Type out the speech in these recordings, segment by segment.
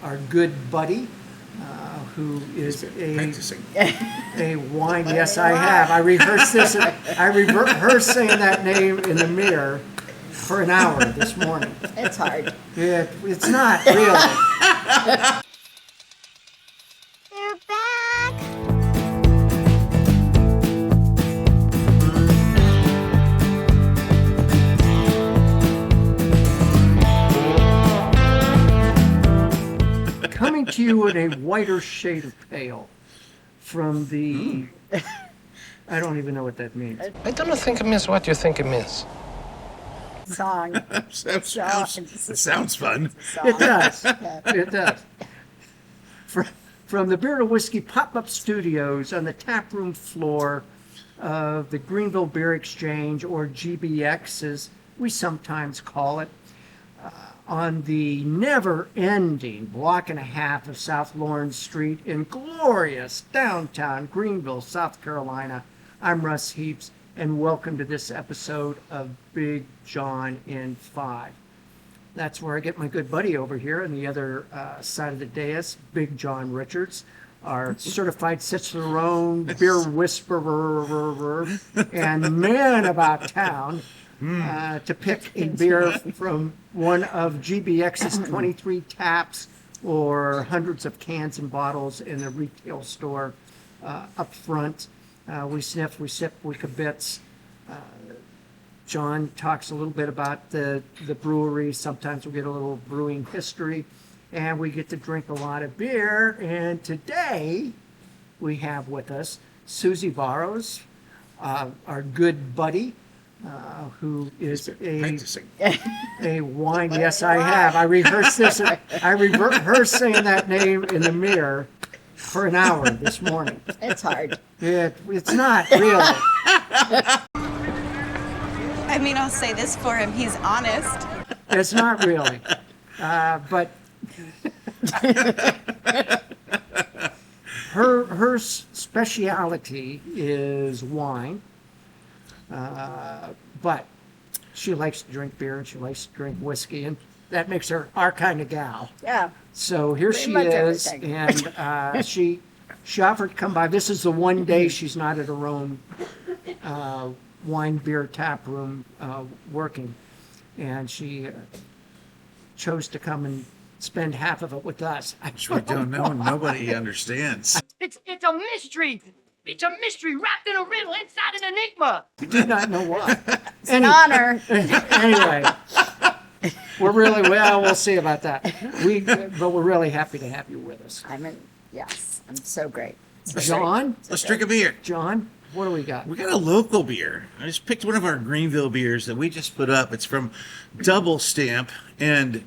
our good buddy, who is a wine. Yes, I have. I rehearsed this. I rehearsed saying that name in the mirror for an hour this morning. It's hard. It's not really. They're back. Coming to you in a whiter shade of pale from the... I don't even know what that means. I don't think it means what you think it means. Song. It sounds fun. It does. It does. From the Beer and Whiskey pop-up studios on the taproom floor of the Greenville Beer Exchange, or GBX as we sometimes call it, on the never-ending block and a half of South Lawrence Street in glorious downtown Greenville, South Carolina. I'm Russ Heaps, and welcome to this episode of Big John in 5. That's where I get my good buddy over here on the other side of the dais, Big John Richards, our certified Cicerone, beer whisperer, and man about town, to pick a beer from one of GBX's 23 taps or hundreds of cans and bottles in the retail store up front. We sniff, we sip, we kibitz. John talks a little bit about the brewery. Sometimes we get a little brewing history, and we get to drink a lot of beer. And today we have with us Susie Barrows, our good buddy, who is a wine. Yes, I have. I rehearsed this. I rehearsed saying that name in the mirror for an hour this morning. It's hard. It's not really. I mean, I'll say this for him. He's honest. It's not really. But her speciality is wine. But she likes to drink beer and she likes to drink whiskey, and that makes her our kind of gal. Yeah. So here she is, and she offered to come by. This is the one day she's not at her own wine beer tap room working, and she chose to come and spend half of it with us. We don't know. Nobody understands. It's a mystery. It's a mystery wrapped in a riddle inside an enigma. We do not know why. It's an honor. Anyway, we're really we'll see about that. But we're really happy to have you with us. Yes, I'm so great. John, Let's drink a beer. John, what do we got? We got a local beer. I just picked one of our Greenville beers that we just put up. It's from Double Stamp, and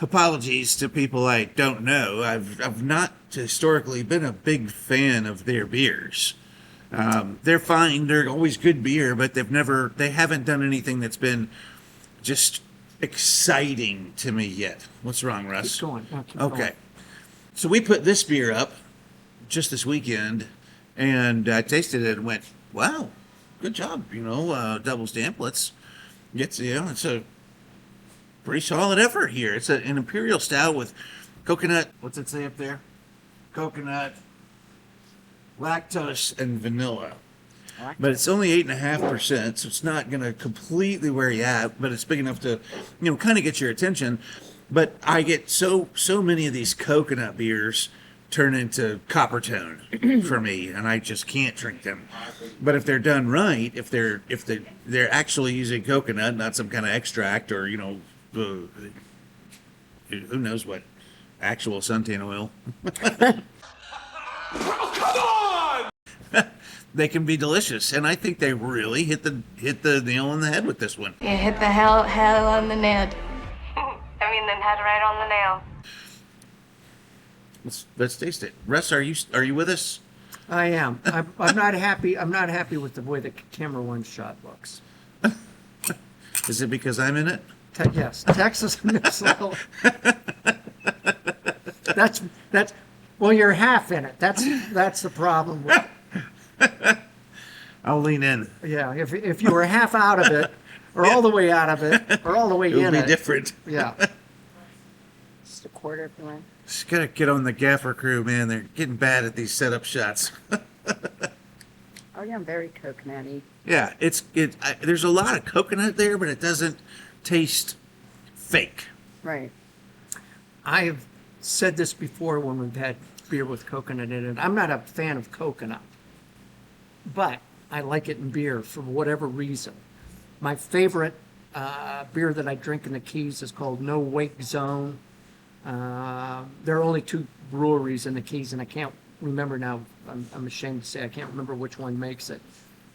apologies to people I don't know. I've not historically been a big fan of their beers. They're fine. They're always good beer, but they haven't done anything that's been just exciting to me yet. What's wrong, Russ? Keep going. No, keep Okay. going. So we put this beer up just this weekend, and I tasted it and went, wow, good job. Double Stamp. Let's get, it's a pretty solid effort here. It's an Imperial Stout with coconut. What's it say up there? Coconut, lactose, and vanilla. But it's only 8.5%, so it's not going to completely wear you out, but it's big enough to, kind of get your attention. But I get so many of these coconut beers turn into copper tone for me, and I just can't drink them. But if they're done right, if they're actually using coconut, not some kind of extract or who knows what actual suntan oil. Oh, come on! They can be delicious, and I think they really hit the nail on the head with this one. You hit the hell on the nail. The head right on the nail. Let's taste it. Russ, are you with us? I am. I'm not happy. I'm not happy with the way the camera one shot looks. Is it because I'm in it? Yes, Texas missile. That's. Well, you're half in it. That's the problem. I'll lean in. Yeah, if you were half out of it, or all the way out of it, or all the way It would in be it. different. Yeah. Just a quarter if you want. Just gotta get on the gaffer crew, man. They're getting bad at these setup shots. Oh yeah, I'm very coconutty. Yeah, there's a lot of coconut there, but it doesn't taste fake. Right. I've said this before when we've had beer with coconut in it. I'm not a fan of coconut, but I like it in beer for whatever reason. My favorite beer that I drink in the Keys is called No Wake Zone. There are only 2 breweries in the Keys, and I can't remember now. I'm ashamed to say I can't remember which one makes it.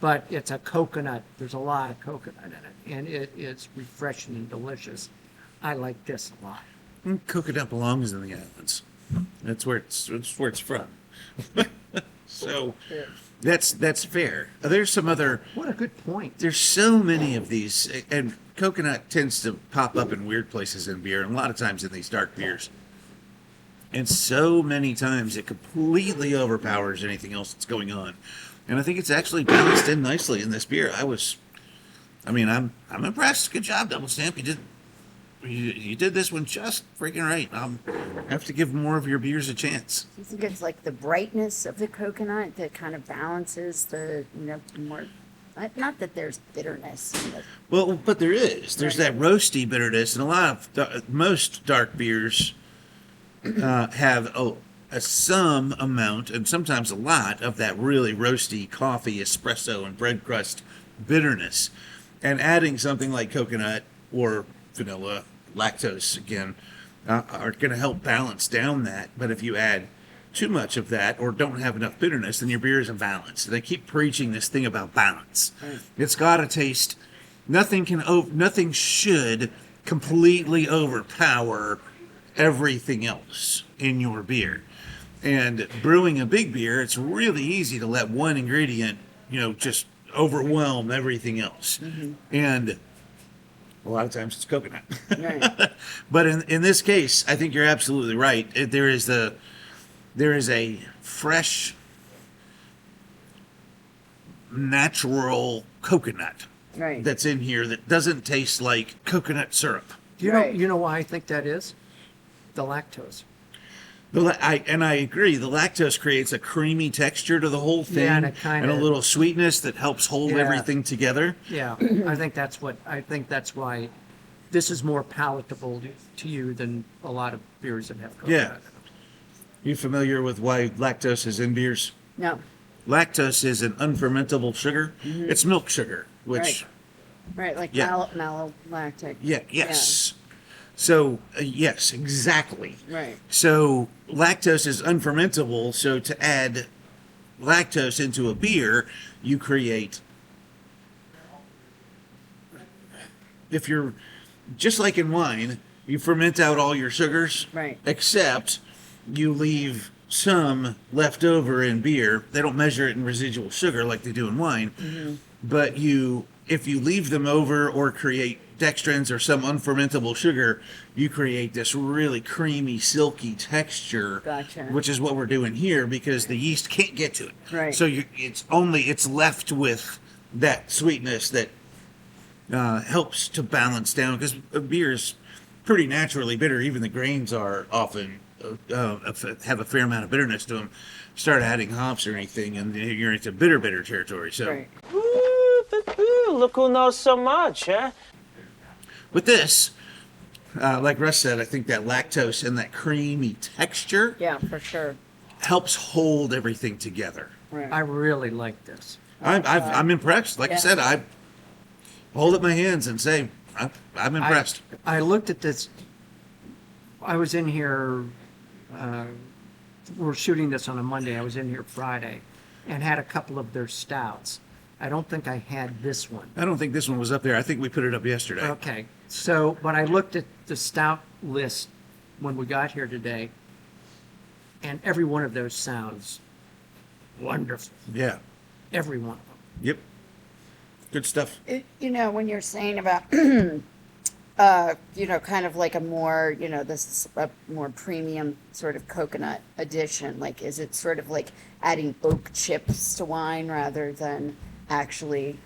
But it's a coconut. There's a lot of coconut in it, and it is refreshing and delicious. I like this a lot. Coconut belongs in the islands. That's where it's from. So that's fair. There's some other. What a good point. There's so many of these, and coconut tends to pop up in weird places in beer, and a lot of times in these dark beers. And so many times it completely overpowers anything else that's going on. And I think it's actually balanced in nicely in this beer. I'm impressed. Good job, Double Stamp. You did this one just freaking right. I have to give more of your beers a chance. Do you think it's like the brightness of the coconut that kind of balances the, more, not that there's bitterness. Well, but there is. There's that roasty bitterness, and a lot of most dark beers have some amount, and sometimes a lot, of that really roasty coffee, espresso, and bread crust bitterness. And adding something like coconut or vanilla, lactose again, are going to help balance down that. But if you add too much of that or don't have enough bitterness, then your beer isn't balanced. They keep preaching this thing about balance. Right. It's got to taste. Nothing should completely overpower everything else in your beer. And brewing a big beer, it's really easy to let one ingredient, just overwhelm everything else. Mm-hmm. And a lot of times it's coconut. Right. But in this case, I think you're absolutely right. There is a fresh, natural coconut that's in here that doesn't taste like coconut syrup. You know why I think that is? The lactose. I agree. The lactose creates a creamy texture to the whole thing, and a little sweetness that helps hold everything together. Yeah, I think that's why this is more palatable to you than a lot of beers that have coconut. Yeah. You familiar with why lactose is in beers? No. Lactose is an unfermentable sugar. Mm-hmm. It's milk sugar, which like malolactic. Yeah. Yes. Yeah. So, yes, exactly. Right. So, lactose is unfermentable. So, to add lactose into a beer, you create. If you're just like in wine, you ferment out all your sugars. Right. Except you leave some left over in beer. They don't measure it in residual sugar like they do in wine. Mm-hmm. But if you leave them over or create dextrins or some unfermentable sugar, you create this really creamy, silky texture. Gotcha. Which is what we're doing here because the yeast can't get to it. Right. So it's left with that sweetness that helps to balance down because beer is pretty naturally bitter. Even the grains are often have a fair amount of bitterness to them. Start adding hops or anything, and you're into bitter territory. So. Right. Ooh, look who knows so much, huh? With this, like Russ said, I think that lactose and that creamy texture for sure helps hold everything together. Right. I really like this. I'm impressed. Like I said, I hold up my hands and say I'm impressed. I looked at this. I was in here. We're shooting this on a Monday. I was in here Friday, and had a couple of their stouts. I don't think I had this one. I don't think this one was up there. I think we put it up yesterday. Okay. So, but I looked at the stout list when we got here today, and every one of those sounds wonderful. Yeah. Every one of them. Yep. Good stuff. When you're saying about, kind of like a more, this is a more premium sort of coconut addition. Like, is it sort of like adding oak chips to wine rather than actually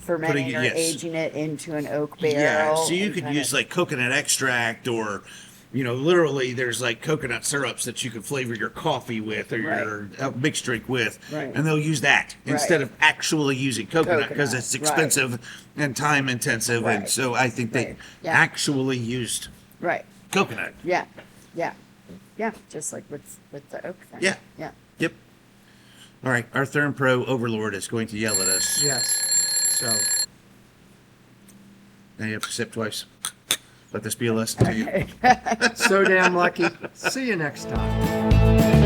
fermenting or aging it into an oak barrel? Yeah, so you could use like coconut extract or literally there's like coconut syrups that you can flavor your coffee with or your mixed drink with, Right. and they'll use that instead of actually using coconut because Coconut, it's expensive and time intensive, and Right. so I think they Right. Yeah. actually used Right. coconut. Yeah. Yeah. Yeah. Just like with the oak thing. Yeah. Yeah. Yep. All right, our Therm Pro overlord is going to yell at us. Yes. So, Now you have to sip twice. Let this be a lesson to you. so damn lucky. See you next time.